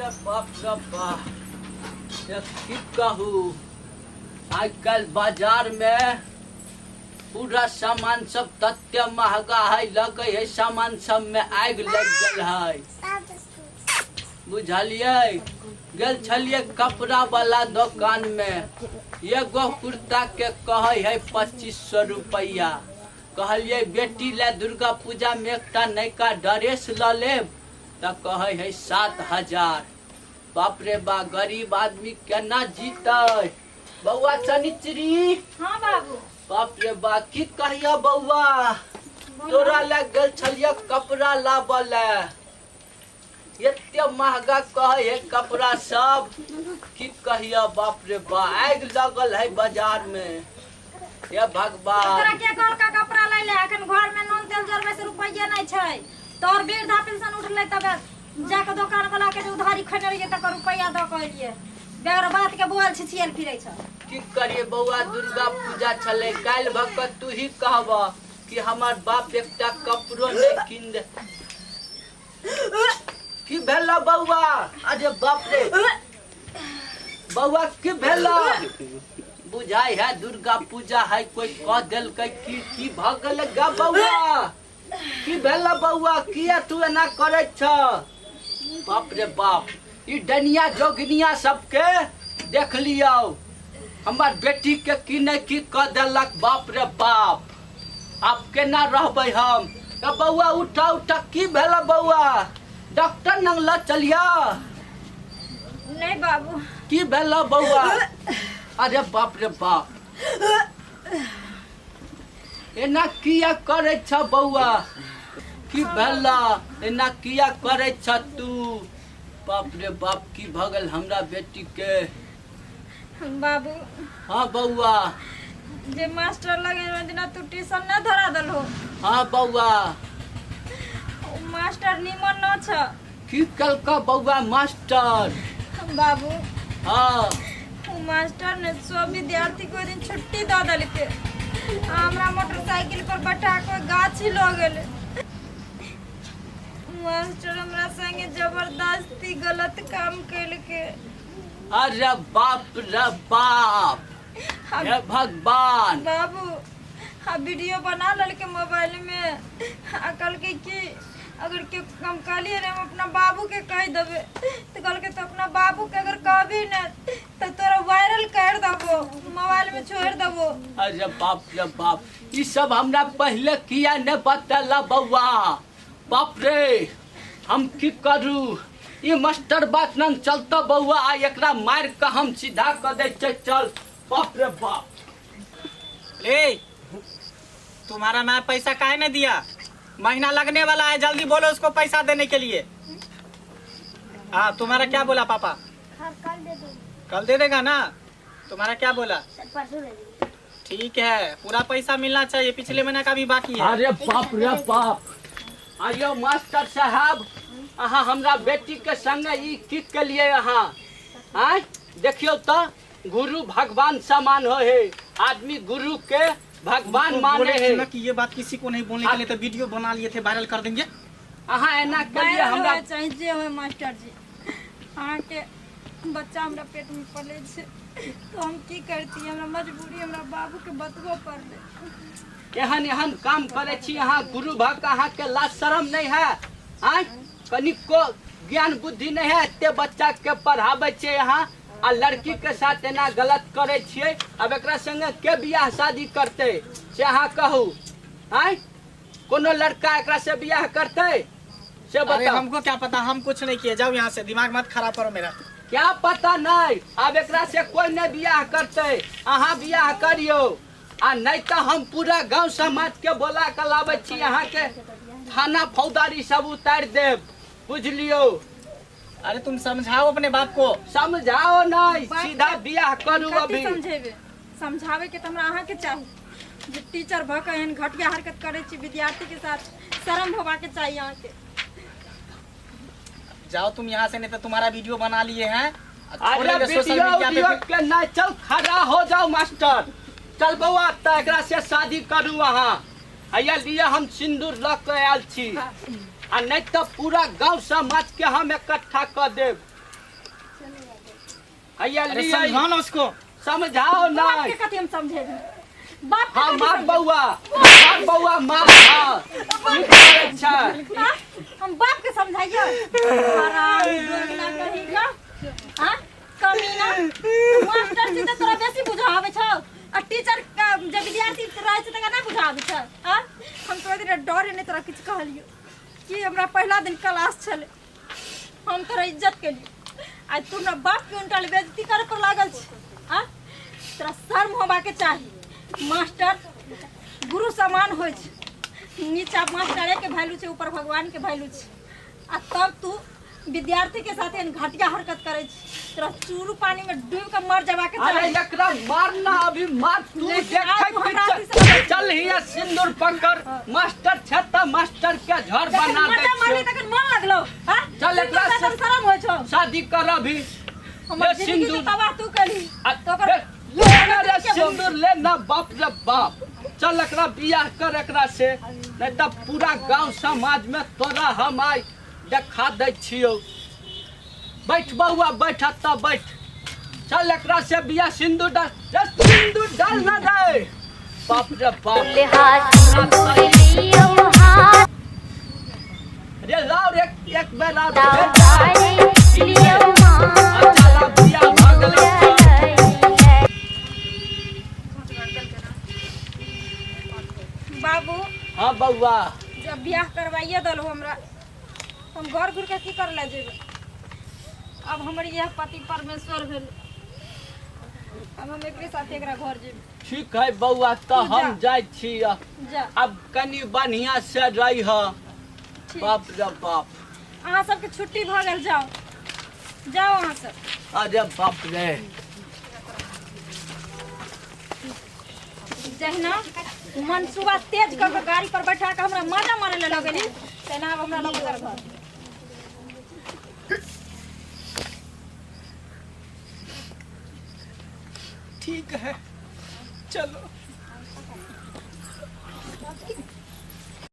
रे बाप की कहूँ आजकल बाजार में पूरा सामान सब तत्य महंगा है, लगे है सामान सब में आग लग गल है। बुझलिए गल छलिए कपड़ा वाला दुकान में, एगो कुर्ता के कहे है 2500 रुपया। कहलिए बेटी ले दुर्गा पूजा में एकटा नयका ड्रेस ल लेब तो कहे है 7000। बाप रे बा, गरीब आदमी केना जीते। बउआ शनिचरी। हाँ बाबू। बाप रे बा, की कहिया बउआ, तोरा ले गल छलिए कपड़ा लाबल, एते महंगा कहे है कपड़ा सब, की कहिया। बाप रे बा, आग लगल है बाजार में। ये भगवान, तोरा के कहल का कपड़ा ले ले, अखन घर में नून तेल जरबे से रुपया नहीं छै। तोर वृद्धा पेंशन उठले तबे जाके दुकान वाला के उधारी खने रहिए तक रुपया द कहलिए। बेगर बात के बोल छिछियल फिरै छ। की करिए बउआ, दुर्गा पूजा छले काल भगत, तू ही कहबा कि हमार बाप एकटा कपड़ो नहीं किन दे। की भेला बउआ? अरे बाप रे बउआ, की भेला? बुझाई है दुर्गा पूजा है, कोई कह दिल की भगल गा बउआ। की भेला बउआ, किया तू एना करे छ? बाप रे बाप, ई डनिया जोगनिया सबके देख लियो, हमार बेटी के की नहीं की कह दिलक। बाप रे बाप, आप केना रहबे हम? बउआ उठा उठा, की भेला बउआ? डॉक्टर नंग ल चलिया। नहीं बाबू। की भेला बउआ? अरे बाप रे बाप, एना किया करे छ बउआ? की भेला? एना किया करे छ तू? बाप रे बाप, की भगल हमरा बेटी के? बाबू। हाँ बउआ। जे मास्टर लगे दिन तू ट्यूशन न धरा दलो। हाँ बउआ। मास्टर निमन न छ। की कल का बउआ मास्टर? बाबू। हाँ मास्टर ने सब विद्यार्थी को दिन छुट्टी दे दलके। हमरा मोटरसाइकिल पर बैठा के गाछी ल गेले। मास्टर हमरा संगे जबरदस्ती गलत काम कैलके। अरे बाप रे बाप, हे भगवान। बाबू वीडियो बना ललके मोबाइल में, कल के कि अगर के हम कहलिए रे हम अपना बाबू के कह देबे तो कल के तो अपना बाबू के अगर कहबी न तो तोरा वायरल कर देबो, मोबाइल में छोड़ देबो। अरे बाप रे बाप, ये सब हमरा पहले किया ने बतला बउआ। बाप रे, हम की करू? ये मास्टर बात न चलता बउआ, आ एकरा मार के हम सीधा कर दे चल। बाप रे बाप। ए, तुम्हारा मैं पैसा काहे न दिया? महीना लगने वाला है, जल्दी बोलो उसको पैसा देने के लिए। हाँ, तुम्हारा क्या बोला पापा? हाँ, कल दे देगा ना? तुम्हारा क्या बोला? ठीक है, पूरा पैसा मिलना चाहिए, पिछले महीने का भी बाकी है। अरे बाप रे बाप, अरे मास्टर साहब, अहाँ हमरा बेटी के संगे ई की के लिए यहाँ? आय देखियो तो, गुरु भगवान समान हो है, आदमी गुरु के भगवान माने है। कि ये बात किसी को नहीं बोलने के लिए तो वीडियो बना लिए थे, वायरल कर देंगे। अहाँ एना करिए हमरा चाहिए हो मास्टर जी। अहाँ के बच्चा हमरा पेट में पले छे तो हम की करती, हमरा मजबूरी, हमरा बाबू के बतबो पड़ले। एहन एहन काम करे छी अहाँ, गुरु भक्त अहाँ के लाज शरम नहीं है? आय कनिको ज्ञान बुद्धि नहीं है? एते बच्चा के पढ़ाबे छे यहाँ आ लड़की के साथ एना गलत करे छिए। अब एकरा संगे के बियाह शादी करते से अहाँ कहू? आय कोनो लड़का एकरा से बियाह करते से अरे बताओ। हमको क्या पता, हम कुछ नहीं किए, जाओ यहाँ से, दिमाग मत खराब करो मेरा। क्या पता नहीं? अब एकरा से कोई नहीं बियाह करते, अहाँ बियाह करियो, आ नहीं तो हम पूरा गांव समाज के बोला के लाबे छी, अहाँ के थाना फौजदारी सब उतार देब, बुझलियो? अरे तुम समझाओ अपने बाप को। समझाओ नहीं, सीधा बियाह करू। अभी समझेबे, समझावे के त हमरा अहाँ के चाही। जे टीचर भ के एहन घटिया हरकत करे छी विद्यार्थी के साथ, शर्म होबा के चाहिए अहाँ के। जाओ तुम यहाँ से, नहीं तो तुम्हारा वीडियो बना लिए हैं। अरे वीडियो के नहीं, चल खड़ा हो जाओ मास्टर, चल बउआ त एकरा से शादी करू। अहाँ आया लिए हम सिंदूर ल के आयल छी, आ नहीं तो पूरा गांव समाज के हम इकट्ठा कर देब। हैया अरे लिया समझाओ ना उसको। समझाओ ना। बाप के कथी हम समझे बाप के हाँ कथी मार समझे? बउआ मार हाँ की करे छै हाँ? हम बाप के समझाइए हराम दोगला कहीं का हाँ कमीना मास्टर जी तो तोरा बेसी बुझावे छौ आ टीचर का जब विद्यार्थी रहे छै तका नहीं बुझावे छौ हाँ हम तो दिन डर नहीं तोरा किछ कहलियो कि हमरा पहला दिन क्लास छले हम तोरा इज्जत केली आज तू ना बाप के उनका बेइज्जती करे पर लागल छै हाँ तोरा शर्म होबा के चाही मास्टर गुरु समान होइ छै नीचा मास्टरे के वैल्यू छै ऊपर भगवान के वैल्यू छै आ तब तू विद्यार्थी के साथ एहन घटिया हरकत करे छी तोरा चूरू पानी में डूब के मर जाबा के अरे चाही एकरा मारना अभी मार तू लेकिन आज देखे तू हमरा कि अथी से- चल हिया सिंदूर पकड़ मास्टर छै त मास्टर के घर बना दे मटा मारली छियो। तक मन लगलो हां चल एकरा से- शर्म होइ छौ शादी कर अभी हमर ले जिंदगी के सिंदूर तबाह तू करी आ तो ओकर ले रे सिंदूर ले ना बाप रे बाप चल एकरा बियाह कर एकरा से नहीं त पूरा गांव समाज में तोरा हम आई देखा दै छियो। बैठ बउआ बैठ तब बैठ चल एकरा से बियाह सिंदूर डाल ना दे बाप रे बाप रे लाओ एक बेर आ चला बियाह भ गेलै। बाबू हाँ बउआ जब बियाह करवाइए दलो हमरा हम घर घुर के की कर ले जेबे अब हमर यह पति परमेश्वर भेल अब हम एकरे साथ एकरा घर जेबे ठीक है बउआ तो तू हम जा। जाय छी जा अब कनी बढ़िया से रही ठीक। बाप रे बाप अहाँ सबके छुट्टी भ गेल जाओ जाओ अहाँ सब अरे बाप रे जहिना मनसूबा तेज कर के गाड़ी पर बैठा के हमरा माना मारे ले लगेली तेना अब हमरा लग घर ठीक है चलो।